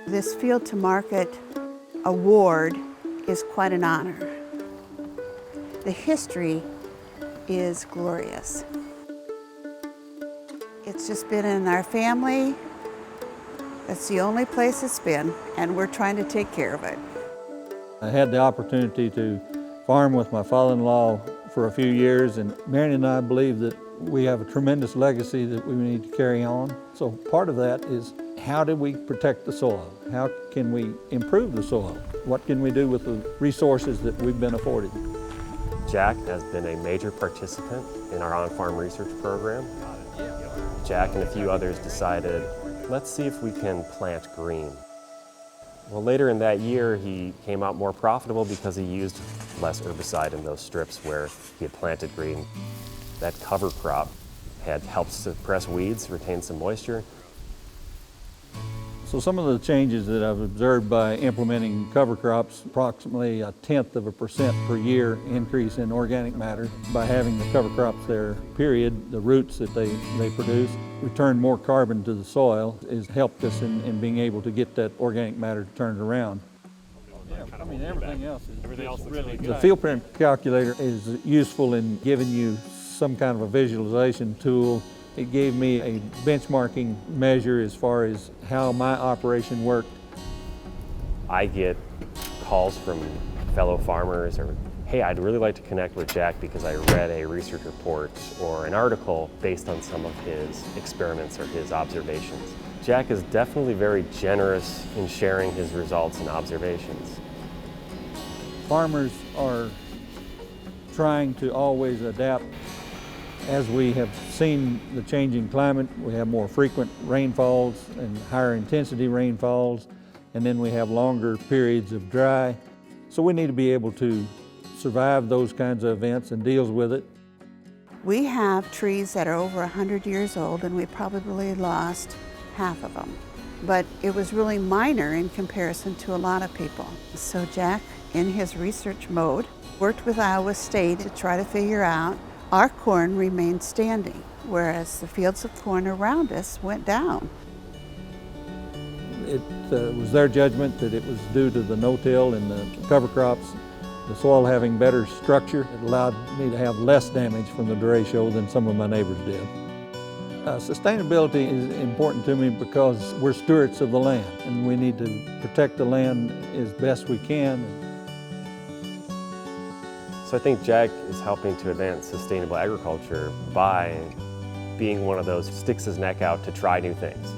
This Field to Market award is quite an honor. The history is glorious. It's just been in our family. It's the only place it's been, and we're trying to take care of it. I had the opportunity to farm with my father-in-law for a few years, and Marion and I believe that we have a tremendous legacy that we need to carry on. So part of that is, how do we protect the soil? How can we improve the soil? What can we do with the resources that we've been afforded? Jack has been a major participant in our on-farm research program. Jack and a few others decided, let's see if we can plant green. Well, later in that year, he came out more profitable because he used less herbicide in those strips where he had planted green. That cover crop had helped suppress weeds, retain some moisture. So some of the changes that I've observed by implementing cover crops, approximately 0.1% per year increase in organic matter. By having the cover crops there, period, the roots that they produce return more carbon to the soil, has helped us in being able to get that organic matter turned around. Yeah, I mean, everything else is really good. The field print calculator is useful in giving you some kind of a visualization tool. It gave me a benchmarking measure as far as how my operation worked. I get calls from fellow farmers, or, hey, I'd really like to connect with Jack because I read a research report or an article based on some of his experiments or his observations. Jack is definitely very generous in sharing his results and observations. Farmers are trying to always adapt. As we have seen the changing climate, we have more frequent rainfalls and higher intensity rainfalls, and then we have longer periods of dry. So we need to be able to survive those kinds of events and deal with it. We have trees that are over 100 years old, and we probably lost half of them. But it was really minor in comparison to a lot of people. So Jack, in his research mode, worked with Iowa State to try to figure out our corn remained standing, whereas the fields of corn around us went down. It was their judgment that it was due to the no-till and the cover crops, the soil having better structure. It allowed me to have less damage from the derecho than some of my neighbors did. Sustainability is important to me because we're stewards of the land, and we need to protect the land as best we can. So I think Jack is helping to advance sustainable agriculture by being one of those who sticks his neck out to try new things.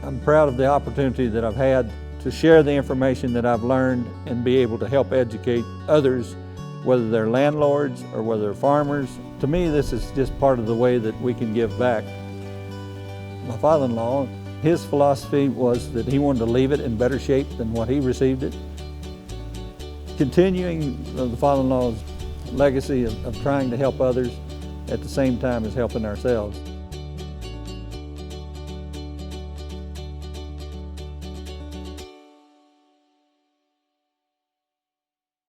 I'm proud of the opportunity that I've had to share the information that I've learned and be able to help educate others, whether they're landlords or whether they're farmers. To me, this is just part of the way that we can give back. My father-in-law, his philosophy was that he wanted to leave it in better shape than what he received it. Continuing the father-in-law's legacy of trying to help others at the same time as helping ourselves.